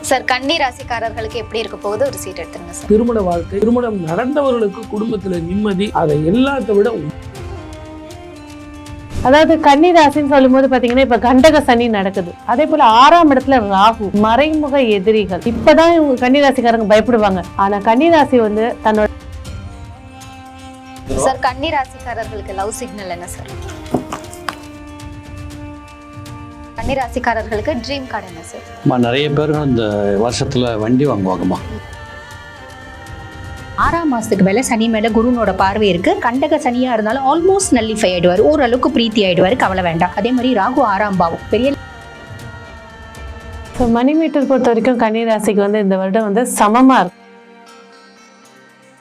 Sir, கன்னி ராசிக்காரர்களுக்கு எப்படி இருக்க போகுது ஒரு சீட் எடுத்துருங்க சார். திருமண வாழ்க்கை, திருமணம் நடந்தவர்களுக்கு குடும்பத்துல நிம்மதி, அதை எல்லாத்த விட அதாவது கன்னி ராசின்னு சொல்லும் போது பாத்தீங்கன்னா இப்ப கண்டக சனி நடக்குது. அதே போல 6ஆம் இடத்துல ராகு, மறைமுக எதிரிகள். இப்பதான் இவங்க கன்னி ராசிக்காரங்க பயப்படுவாங்க. ஆனா கன்னி ராசி வந்து தன்னோட சார், கன்னி ராசிக்காரர்களுக்கு லவ் சிக்னல் என்ன சார்? கன்னி ராசிக்காரர்களுக்கு ட்ரீம் கார்டு என்ன சார்? நிறைய பேர்கள் இந்த வருஷத்துல வண்டி வாங்குவாங்கம்மா. 6ஆம் மாசத்துக்கு மேல சனி மேல குருனோட பார்வை இருக்கு. கண்டக சனியா இருந்தாலும் ஆல்மோஸ்ட் நல்லிஃபை ஆயிடுவாரு, ஓரளவுக்கு பிரீத்தி ஆயிடுவாரு, கவலை வேண்டாம். அதே மாதிரி ராகு 6ஆம் பாவம் பெரிய மணி மீட்டர் பொறுத்த வரைக்கும் கன்னி ராசிக்கு வந்து இந்த வருடம் வந்து சமமா இருக்கு.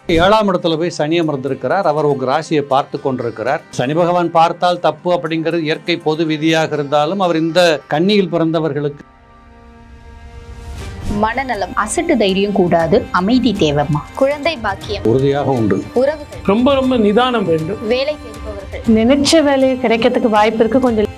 7ஆம் இடத்துல போய் சனி அமர்ந்திருக்கிறார். அவர் உங்க ராசியை பார்த்து கொண்டிருக்கிறார். சனி பகவான் பார்த்தால் தப்பு அப்படிங்கிறது இயற்கை பொது விதியாக இருந்தாலும் அவர் இந்த கன்னியில் பிறந்தவர்களுக்கு மனநலம், அசட்டு தைரியம் கூடாது, அமைதி தேவைம்மா. குழந்தை பாக்கியம் உறுதியாக உண்டு. உறவுகள், ரொம்ப நிதானம் வேண்டும். வேலை தேடுபவர்கள், நினைச்ச வேலையை கிடைக்கிறதுக்கு வாய்ப்பு இருக்கு. கொஞ்சம்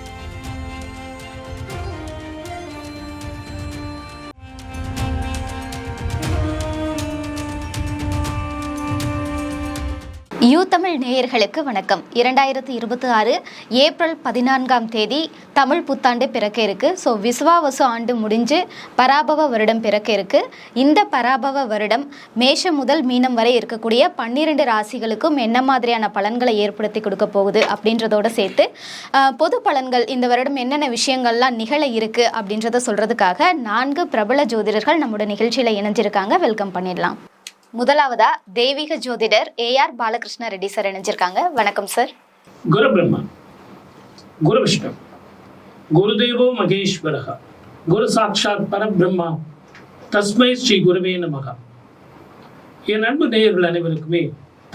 யூ தமிழ் நேயர்களுக்கு வணக்கம். 2026 ஏப்ரல் 14ஆம் தேதி தமிழ் புத்தாண்டு பிறக்க இருக்கு. ஸோ விசுவாவசு ஆண்டு முடிஞ்சு பராபவ வருடம் பிறக்க இருக்கு. இந்த பராபவ வருடம் மேஷம் முதல் மீனம் வரை இருக்கக்கூடிய 12 ராசிகளுக்கும் என்ன மாதிரியான பலன்களை ஏற்படுத்தி கொடுக்க போகுது அப்படின்றதோட சேர்த்து பொது பலன்கள் இந்த வருடம் என்னென்ன விஷயங்கள்லாம் நிகழ இருக்கு அப்படின்றத சொல்றதுக்காக 4 பிரபல ஜோதிடர்கள் நம்மளோட நிகழ்ச்சியில் இணைஞ்சிருக்காங்க. வெல்கம் பண்ணிடலாம். முதலாவதா தெய்வீக ஜோதிடர் AR பாலகிருஷ்ண ரெட்டி சார் இணைஞ்சிருக்காங்க. வணக்கம் சார். குரு பிரம்மா, குரு விஷ்ணு, குருதேவோ மகேஸ்வரஹ, குரு சாட்சாத் பரபிரம்மா, தஸ்மை ஸ்ரீ குருவே நமஹ. என் அன்பு நேயர்கள் அனைவருக்குமே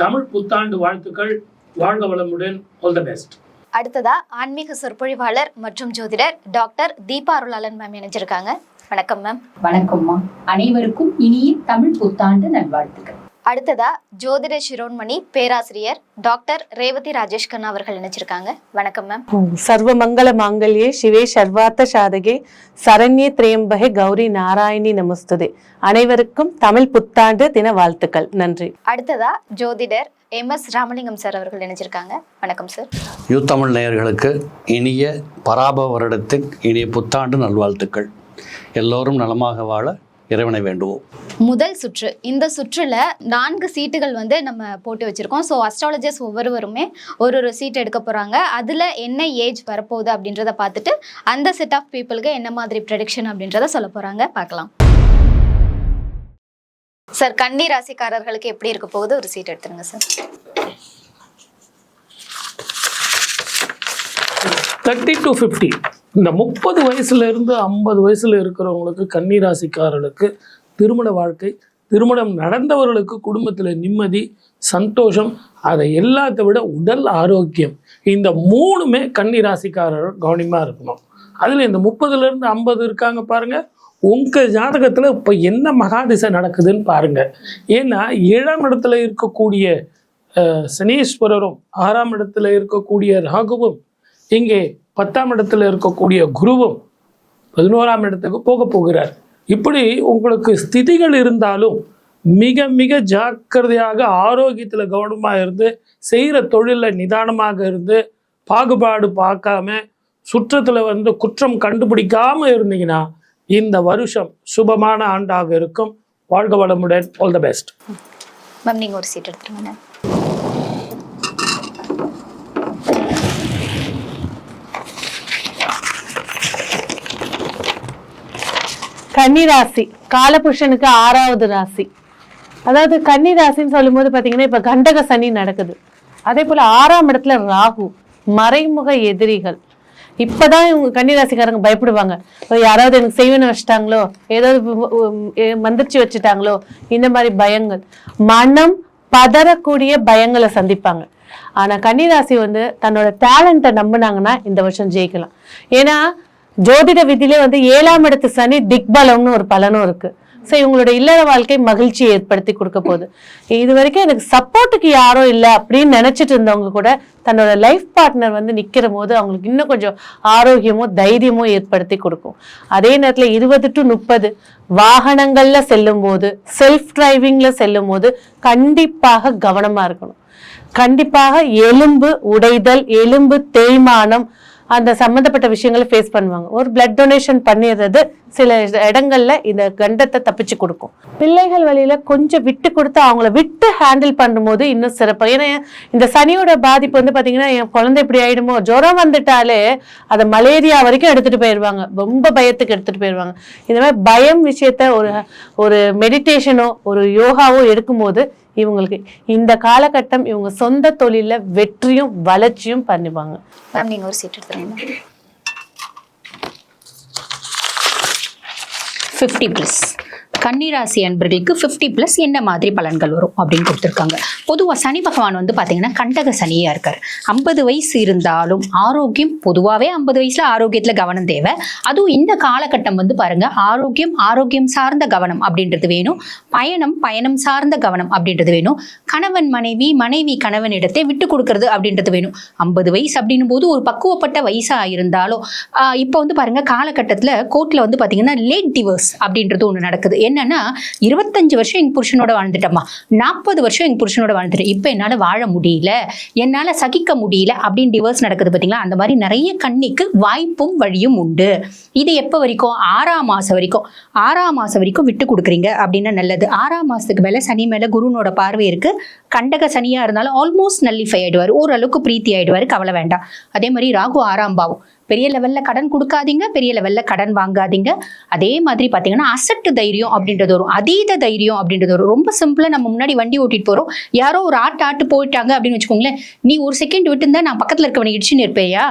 தமிழ் புத்தாண்டு வாழ்த்துக்கள். வாழ்க வளமுடன். All the best. அடுத்ததா ஆன்மீக சொற்பொழிவாளர் மற்றும் ஜோதிடர் டாக்டர் தீபா அருளாளன் மேம் இணைஞ்சிருக்காங்க. வணக்கம் மேம். வணக்கம்மா. அனைவருக்கும் இனிய தமிழ் புத்தாண்டு நல்வாழ்த்துக்கள். அடுத்ததா ஜோதிட சிரோன்மணி பேராசிரியர் டாக்டர் ரேவதி ராஜேஷ் கண்ணா அவர்கள் இணைச்சிருக்காங்க. வணக்கம் மேம். சர்வ மங்கள மாங்கல்யே சிவே சர்வார்த்த சாதகே சரண்யே திரியம்பகே கௌரி நாராயணி நமஸ்துதே. அனைவருக்கும் தமிழ் புத்தாண்டு தின வாழ்த்துக்கள். நன்றி. அடுத்ததா ஜோதிடர் MS ராமலிங்கம் சார் அவர்கள் இணைச்சிருக்காங்க. வணக்கம் சார். யூ தமிழ் நேயர்களுக்கு இனிய பராபவ வருடத்தின் இனிய புத்தாண்டு நல்வாழ்த்துக்கள். எல்லோரும் நலமாக வாழ இறைவனை வேண்டுவோம். முதல் சுற்று, இந்த சுற்றுல 4 சீட்டுகள் வந்து நம்ம போட்டு வச்சிருக்கோம். ஸோ அஸ்ட்ராலஜர்ஸ் ஒவ்வொருவருமே ஒரு சீட் எடுக்க போறாங்க. அதுல என்ன ஏஜ் வரப்போகுது அப்படின்றத பார்த்துட்டு அந்த செட் ஆஃப் பீப்புளுக்கு என்ன மாதிரி ப்ரெடிக்ஷன் அப்படின்றத சொல்ல போறாங்க. பார்க்கலாம். சார், கன்னி ராசிக்காரர்களுக்கு எப்படி இருக்க போகுது ஒரு சீட் எடுத்துருங்க சார். 30 to 50, இந்த 30 வயசுல இருந்து 50 வயசுல இருக்கிறவங்களுக்கு, கன்னி ராசிக்காரர்களுக்கு திருமண வாழ்க்கை, திருமணம் நடந்தவர்களுக்கு குடும்பத்துல நிம்மதி, சந்தோஷம், அதை எல்லாத்த விட உடல் ஆரோக்கியம், இந்த 3மே கன்னி ராசிக்காரர்கள் கவனமா இருக்கணும். அதுல இந்த 30ல இருந்து 50 இருக்காங்க பாருங்க, உங்க ஜாதகத்துல இப்ப என்ன மகாதிசை நடக்குதுன்னு பாருங்க. ஏன்னா 7ஆம் இடத்துல இருக்கக்கூடிய சனீஸ்வரரும் 6ஆம் இடத்துல இருக்கக்கூடிய ராகுவும் இங்கே 10ஆம் இடத்துல இருக்கக்கூடிய குருவும் 11ஆம் இடத்துக்கு போக போகிறார். இப்படி உங்களுக்கு ஸ்திதிகள் இருந்தாலும் மிக மிக ஜாக்கிரதையாக ஆரோக்கியத்துல கவனமா இருந்து, செய்யற தொழில நிதானமாக இருந்து, பாகுபாடு பார்க்காம, சுற்றத்துல வந்து குற்றம் கண்டுபிடிக்காம இருந்தீங்கன்னா இந்த வருஷம் சுபமான ஆண்டாக இருக்கும். வாழ்க வளமுடன். All the best. மேம், நீங்க ஒரு சீட் எடுத்துருங்க. கன்னி ராசி காலபுருஷனுக்கு 6வது ராசி. அதாவது கன்னி ராசின்னு சொல்லும் போது பாத்தீங்கன்னா இப்ப கண்டக சனி நடக்குது. அதே போல 6ஆம் இடத்துல ராகு, மறைமுக எதிரிகள். இப்பதான் இவங்க கன்னி ராசிக்காரங்க பயப்படுவாங்க. யாராவது எனக்கு செய்வன வச்சுட்டாங்களோ, ஏதாவது மந்திரிச்சு வச்சுட்டாங்களோ, இந்த மாதிரி பயங்கள், மனம் பதறக்கூடிய பயங்களை சந்திப்பாங்க. ஆனா கன்னி ராசி வந்து தன்னோட டேலண்ட்டை நம்பினாங்கன்னா இந்த வருஷம் ஜெயிக்கலாம். ஏன்னா ஜோதிட விதியிலே வந்து 7ஆம் இடத்து சனி திக்பலம்னு ஒரு பலனும் இருக்கு. ஸோ இவங்களோட இல்லற வாழ்க்கை மகிழ்ச்சியை ஏற்படுத்தி கொடுக்க போகுது. இது வரைக்கும் எனக்கு சப்போர்ட்டுக்கு யாரும் இல்லை அப்படின்னு நினைச்சிட்டு இருந்தவங்க கூட தன்னோட லைஃப் பார்ட்னர் வந்து நிக்கிற போது அவங்களுக்கு இன்னும் கொஞ்சம் ஆரோக்கியமும் தைரியமும் ஏற்படுத்தி கொடுக்கும். அதே நேரத்தில் 20 to 30 வாகனங்கள்ல செல்லும் போது, செல்ஃப் டிரைவிங்ல செல்லும் போது கண்டிப்பாக கவனமா இருக்கணும். கண்டிப்பாக எலும்பு உடைதல், எலும்பு தேய்மானம், அந்த சம்மந்தப்பட்ட விஷயங்களை ஃபேஸ் பண்ணுவாங்க. ஒரு பிளட் டொனேஷன் பண்ணிடுறது சில இடங்கள்ல இந்த கண்டத்தை தப்பிச்சு கொடுக்கும். பிள்ளைகள் வழியில கொஞ்சம் விட்டு கொடுத்து அவங்கள விட்டு ஹேண்டில் பண்ணும்போது இன்னும் சிறப்பு. ஏன்னா இந்த சனியோட பாதிப்பு வந்து பாத்தீங்கன்னா, என் குழந்தை இப்படி ஆயிடுமோ, ஜுரம் வந்துட்டாலே அதை மலேரியா வரைக்கும் எடுத்துட்டு போயிடுவாங்க, ரொம்ப பயத்துக்கு எடுத்துட்டு போயிடுவாங்க. இந்த மாதிரி பயம் விஷயத்த ஒரு மெடிடேஷனோ ஒரு யோகாவோ எடுக்கும்போது இவங்களுக்கு இந்த காலகட்டம் இவங்க சொந்த தொழில வெற்றியும் வளர்ச்சியும் பண்ணுவாங்க. மேம் நீங்க ஒரு சீட் எடுத்துறீங்க. 50+ கன்னிராசி அன்பர்களுக்கு 50+ என்ன மாதிரி பலன்கள் வரும் அப்படின்னு கொடுத்துருக்காங்க. பொதுவாக சனி பகவான் வந்து பார்த்தீங்கன்னா கண்டக சனியாக இருக்கார். 50 வயசு இருந்தாலும் ஆரோக்கியம், பொதுவாகவே 50 வயசுல ஆரோக்கியத்தில் கவனம் தேவை. அதுவும் இந்த காலகட்டம் வந்து பாருங்க, ஆரோக்கியம் சார்ந்த கவனம் அப்படின்றது வேணும். பயணம் சார்ந்த கவனம் அப்படின்றது வேணும். கணவன் மனைவி கணவனிடத்தை விட்டு கொடுக்கறது அப்படின்றது வேணும். 50 வயசு அப்படின்னும் போது ஒரு பக்குவப்பட்ட வயசா இருந்தாலும் இப்போ வந்து பாருங்க காலகட்டத்தில் கோர்ட்ல வந்து பார்த்தீங்கன்னா லேட் டிவோர்ஸ் அப்படின்றது ஒன்று நடக்குது. என்னன்னா 25 வருஷம் எங்க புருஷனோட வாழ்ந்துட்டோமா, 40 வருஷம் எங்க புருஷனோட வாழ்ந்துட்டேன், இப்போ என்னால வாழ முடியல, என்னால சகிக்க முடியல அப்படின்னு டிவோர்ஸ் நடக்குது பார்த்தீங்களா. அந்த மாதிரி நிறைய கன்னிக்கு வாய்ப்பும் வழியும் உண்டு. இது எப்போ வரைக்கும்? 6ஆம் மாசம் வரைக்கும் விட்டு கொடுக்குறீங்க அப்படின்னா நல்லது. 6ஆம் மாசத்துக்கு மேல சனி மேல குருனோட பார்வை இருக்கு. கண்டக சனியா இருந்தாலும் ஆல்மோஸ்ட் நல்லிஃபை ஆயிடுவார், ஓரளவுக்கு பிரீத்தி ஆயிடுவாரு, கவலை வேண்டாம். அதே மாதிரி ராகு 6ஆம் பாவம், பெரிய லெவல்ல கடன் கொடுக்காதீங்க, பெரிய லெவல்ல கடன் வாங்காதீங்க. அதே மாதிரி பாத்தீங்கன்னா அசட்டு தைரியம் அப்படின்றது வரும், அதீத தைரியம் அப்படின்றது வரும். ரொம்ப சிம்பிளா நம்ம முன்னாடி வண்டி ஓட்டிட்டு போறோம், யாரோ ஒரு ஆட்டு போயிட்டாங்க அப்படின்னு வச்சுக்கோங்களேன், நீ ஒரு செகண்ட் விட்டு இருந்தா நான் பக்கத்துல இருக்கவனை இடிச்சுன்னு இருப்பேயா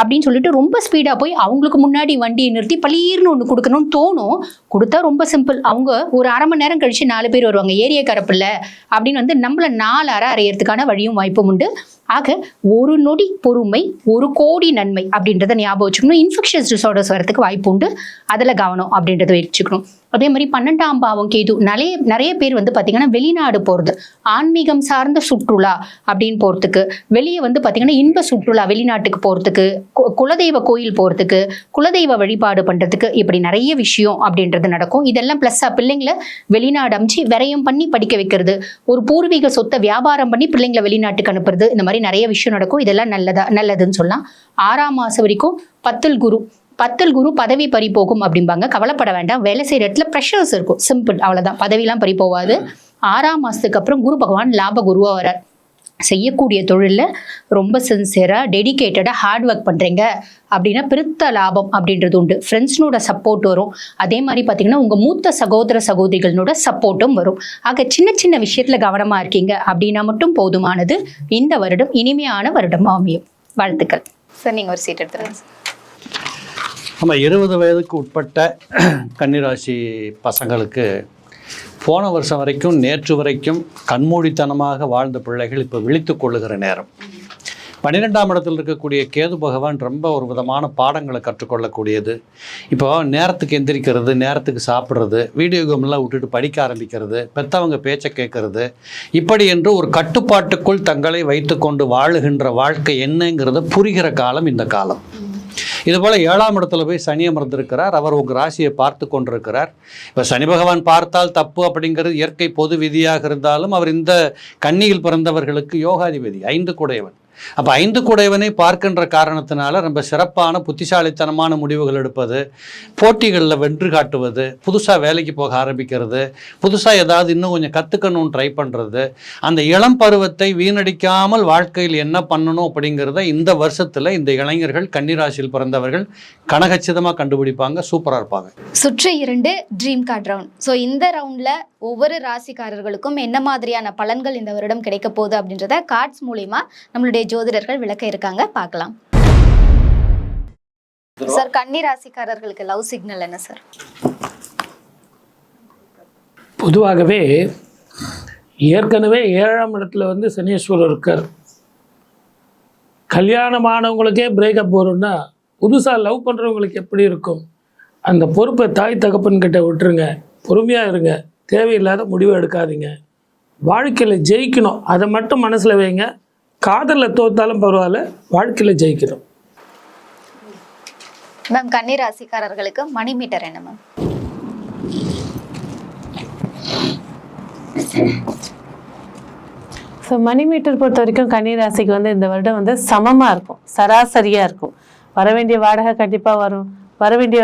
அப்படின்னு சொல்லிட்டு ரொம்ப ஸ்பீடா போய் அவங்களுக்கு முன்னாடி வண்டியை நிறுத்தி பளீர்னு ஒண்ணு கொடுக்கணும்னு தோணும். கொடுத்தா ரொம்ப சிம்பிள், அவங்க ஒரு அரை மணி நேரம் கழிச்சு 4 பேர் வருவாங்க, ஏரியா கரப்பில்ல அப்படின்னு வந்து நம்மள 4 அரை அறையறதுக்கான வழியும் வாய்ப்பும் உண்டு. ஆக ஒரு நொடி பொறுமை, 1 கோடி நன்மை அப்படின்றத ஞாபகம் வச்சுக்கணும். இன்ஃபெக்ஷஸ் டிசார்டர்ஸ் வரதுக்கு வாய்ப்பு உண்டு, அதில் கவனம் அப்படின்றத வச்சுக்கணும். அதே மாதிரி 12ஆம் பாவம் கேது, நிறைய பேர் வந்து பார்த்தீங்கன்னா வெளிநாடு போகிறது, ஆன்மீகம் சார்ந்த சுற்றுலா அப்படின்னு போகிறதுக்கு, வெளியே வந்து பார்த்தீங்கன்னா இன்ப சுற்றுலா வெளிநாட்டுக்கு போகிறதுக்கு, குலதெய்வ கோயில் போகிறதுக்கு, குலதெய்வ வழிபாடு பண்ணுறதுக்கு, இப்படி நிறைய விஷயம் அப்படின்றது நடக்கும். இதெல்லாம் ப்ளஸ்ஸாக பிள்ளைங்களை வெளிநாடு அமிச்சு விரயம் பண்ணி படிக்க வைக்கிறது, ஒரு பூர்வீக சொத்தை வியாபாரம் பண்ணி பிள்ளைங்களை வெளிநாட்டுக்கு அனுப்புறது, இந்த மாதிரி நிறைய விஷயம் நடக்கும். இதெல்லாம் நல்லதுன்னு சொல்லலாம். 6ஆம் மாதம் வரைக்கும் 10 குரு பதவி பறி போகும் அப்படிம்பாங்க. கவலைப்பட வேண்டாம், வேலை செய்யற இடத்துல ப்ரெஷர்ஸ் இருக்கும், சிம்பிள், அவ்வளவுதான். பதவியெல்லாம் பறி போகாது. 6ஆம் மாசத்துக்கு அப்புறம் குரு பகவான் லாப குருவா வரார். செய்யக்கூடிய தொழிலில் ரொம்ப சின்சியராக டெடிகேட்டடாக ஹார்ட் ஒர்க் பண்ணுறீங்க அப்படின்னா பெருத்த லாபம் அப்படின்றது உண்டு. ஃப்ரெண்ட்ஸ்னோட சப்போர்ட் வரும். அதே மாதிரி பார்த்தீங்கன்னா உங்கள் மூத்த சகோதரிகளோட சப்போர்ட்டும் வரும். ஆக சின்ன விஷயத்தில் கவனமாக இருக்கீங்க அப்படின்னா மட்டும் போதுமானது. இந்த வருடம் இனிமையான வருடமாக அமையும். வாழ்த்துக்கள் சார். நீங்கள் ஒரு சீட் எடுத்துருங்க சார். நம்ம 20 வயதுக்கு உட்பட்ட கன்னிராசி பசங்களுக்கு போன வருஷம் வரைக்கும், நேற்று வரைக்கும் கண்மூடித்தனமாக வாழ்ந்த பிள்ளைகள் இப்போ விழித்து கொள்ளுகிற நேரம். 12ஆம் இடத்தில் இருக்கக்கூடிய கேது பகவான் ரொம்ப ஒரு விதமான பாடங்களை கற்றுக்கொள்ளக்கூடியது. இப்போ நேரத்துக்கு எந்திரிக்கிறது, நேரத்துக்கு சாப்பிட்றது, வீடியோ கேம்லாம் விட்டுட்டு படிக்க ஆரம்பிக்கிறது, பெற்றவங்க பேச்சை கேட்கறது, இப்படி என்று ஒரு கட்டுப்பாட்டுக்குள் தங்களை வைத்து கொண்டு வாழுகின்ற வாழ்க்கை என்னங்கிறத புரிகிற காலம் இந்த காலம். இதுபோல் 7ஆம் இடத்துல போய் சனி அமர்ந்திருக்கிறார். அவர் உங்கள் ராசியை பார்த்து கொண்டிருக்கிறார். இப்போ சனி பகவான் பார்த்தால் தப்பு அப்படிங்கிறது இயற்கை பொது விதியாக இருந்தாலும் அவர் இந்த கன்னியில் பிறந்தவர்களுக்கு யோகாதிபதி, 5 குடையவன். அப்போ 5 குடையவனை பார்க்கின்ற காரணத்தினால ரொம்ப சிறப்பான புத்திசாலித்தனமான முடிவுகள் எடுப்பது, போட்டிகளில் வென்று காட்டுவது, புதுசாக வேலைக்கு போக ஆரம்பிக்கிறது, புதுசாக ஏதாவது இன்னும் கொஞ்சம் கற்றுக்கணும்னு ட்ரை பண்ணுறது, அந்த இளம் பருவத்தை வீணடிக்காமல் வாழ்க்கையில் என்ன பண்ணணும் அப்படிங்கிறத இந்த வருஷத்தில் இந்த இளைஞர்கள் கன்னிராசியில் பிறந்தவர்கள் கனகச்சிதமாக கண்டுபிடிப்பாங்க, சூப்பராக இருப்பாங்க. சுற்று 2 ட்ரீம் கார்ட் ரவுண்ட். ஸோ இந்த ரவுண்டில் ஒவ்வொரு ராசிக்காரர்களுக்கும் என்ன மாதிரியான பலன்கள் இந்த வருடம் கிடைக்க போகுது அப்படின்றத கார்ட்ஸ் மூலிமா நம்மளுடைய ஜோதிடர்கள் விளக்க இருக்காங்க, பார்க்கலாம். சார், கன்னி ராசிக்காரர்களுக்கு லவ் சிக்னல் என்ன சார்? பொதுவாகவே ஏற்கனவே 7ஆம் இடத்துல வந்து சனீஸ்வரர் இருக்கார். கல்யாணமானவங்களுக்கே பிரேக்கப் வரும்னா புதுசாக லவ் பண்ணுறவங்களுக்கு எப்படி இருக்கும்? அந்த பொறுப்பை தாய் தகப்பன்கிட்ட விட்டுருங்க. பொறுமையாக இருங்க, தேவையில்லாத முடிவு எடுக்காதீங்க, வாழ்க்கையில் ஜெயிக்கணும் அதை மட்டும் மனசில் வைங்க. காதலில் தோத்தாலும் பரவாயில்ல, வாழ்க்கையில் ஜெயிக்கணும். மேம் கன்னி ராசிக்காரர்களுக்கு மணி மீட்டர் என்ன மேம்? ஸோ மணி மீட்டர் பொறுத்த வரைக்கும் கன்னி ராசிக்கு வந்து இந்த வருடம் வந்து சமமாக இருக்கும், சராசரியாக இருக்கும். வர வேண்டிய வாடகை கண்டிப்பாக வரும், வர வேண்டிய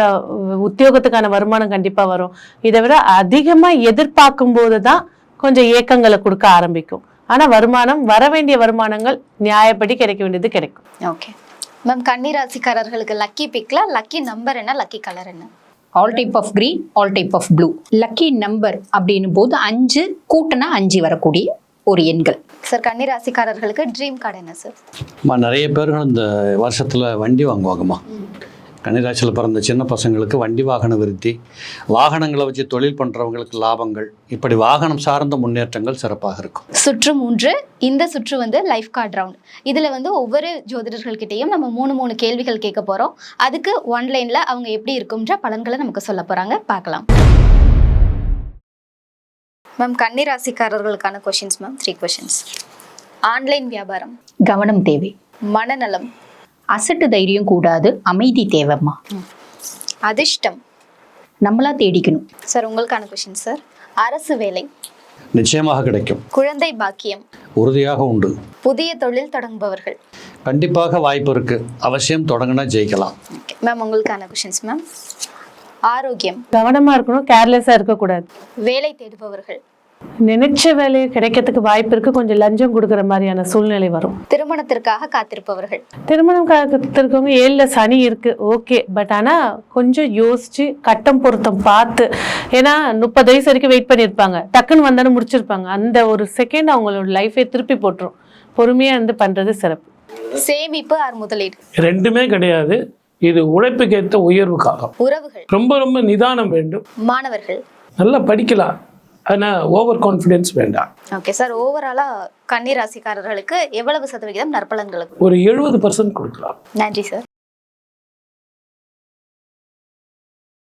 உத்தியோகத்துக்கான வருமானம் கண்டிப்பாக வரும். இதை விட அதிகமாக எதிர்பார்க்கும் போது தான் கொஞ்சம் ஏக்கங்களை கொடுக்க ஆரம்பிக்கும். ஆனால் வருமானம், வர வேண்டிய வருமானங்கள் நியாயப்படி கிடைக்க வேண்டியது கிடைக்கும். ஓகே மேம், கன்னி ராசிக்காரர்களுக்கு லக்கி பிக்ல லக்கி நம்பர் என்ன, லக்கி கலர் என்ன? All type of green, all type of blue. Lucky number அப்படின்னும் போது 5 கூட்டினா 5 வரக்கூடிய ஒரு எண்கள். சார் கன்னி ராசிக்காரர்களுக்கு ட்ரீம் கார்டு என்ன சார்? நிறைய பேர்கள் இந்த வருஷத்தில் வண்டி வாங்குவாங்கம்மா. கன்னிராசியில் பிறந்த சின்ன பசங்களுக்கு வண்டி வாகன விருத்தி, வாகனங்களை வச்சு தொழில் பண்ணுறவங்களுக்கு லாபங்கள், இப்படி வாகனம் சார்ந்த முன்னேற்றங்கள் சிறப்பாக இருக்கும். சுற்று 3. இந்த சுற்று வந்து லைஃப் கார்டு ரவுண்ட். இதில் வந்து ஒவ்வொரு ஜோதிடர்கள்கிட்டையும் நம்ம 3 கேள்விகள் கேட்க போகிறோம். அதுக்கு ஒன்லைனில் அவங்க எப்படி இருக்கும்ன்ற பலன்களை நமக்கு சொல்ல போகிறாங்க, பார்க்கலாம். மேம் கன்னி ராசிக்காரர்களுக்கான கொஷின்ஸ் மேம், 3 கொஷின்ஸ். ஆன்லைன் வியாபாரம், கவனம் தேவை. மனநலம், அசட்டு தைரியம் கூடாது, அமைதி தேவைம்மா. அதிர்ஷ்டம், நம்மளா தேடிக்கணும். சார் உங்களுக்கான கொஷின் சார். அரசு வேலை, நிச்சயமாக கிடைக்கும். குழந்தை பாக்கியம், உறுதியாக உண்டு. புதிய தொழில் தொடங்குபவர்கள், கண்டிப்பாக வாய்ப்பு இருக்குது, அவசியம் தொடங்கினா ஜெயிக்கலாம். ஓகே மேம் உங்களுக்கான கொஷின்ஸ் மேம். ஆரோக்கியம், கவனமாக இருக்கணும், கேர்லெஸ்ஸாக இருக்கக்கூடாது. வேலை தேடுபவர்கள், நினைச்ச வேலையை கிடைக்கிறதுக்கு வாய்ப்பு இருக்குது, கொஞ்சம் லஞ்சம் கொடுக்குற மாதிரியான சூழ்நிலை வரும். திருமணத்திற்காக காத்திருப்பவர்கள், திருமணம் காத்திருக்கவங்க 7ல் சனி இருக்குது, ஓகே. பட் ஆனால் கொஞ்சம் யோசித்து கட்டம் பொருத்தம் பார்த்து, ஏன்னா 30 வயசு வரைக்கும் வெயிட் பண்ணியிருப்பாங்க, டக்குன்னு வந்தாலும் முடிச்சிருப்பாங்க. அந்த ஒரு செகண்ட் அவங்களோட லைஃபை திருப்பி போட்டுரும். பொறுமையாக இருந்து பண்ணுறது சிறப்பு. சேமிப்பு ஆர் முதலீடு, ரெண்டுமே கிடையாது. இது உழைப்புக்கேற்ற உயர்வு காலம். உறவுகள், ரொம்ப ரொம்ப நிதானம் வேண்டும். மாணவர்கள், நல்லா படிக்கலாம், ஆனால் ஓவர் கான்ஃபிடென்ஸ் வேண்டாம். Okay sir. ஓவராலாக கன்னி ராசிக்காரர்களுக்கு எவ்வளவு சதவிகிதம் நற்பலன்களுக்கு? ஒரு 70% கொடுக்கலாம். நன்றி சார்.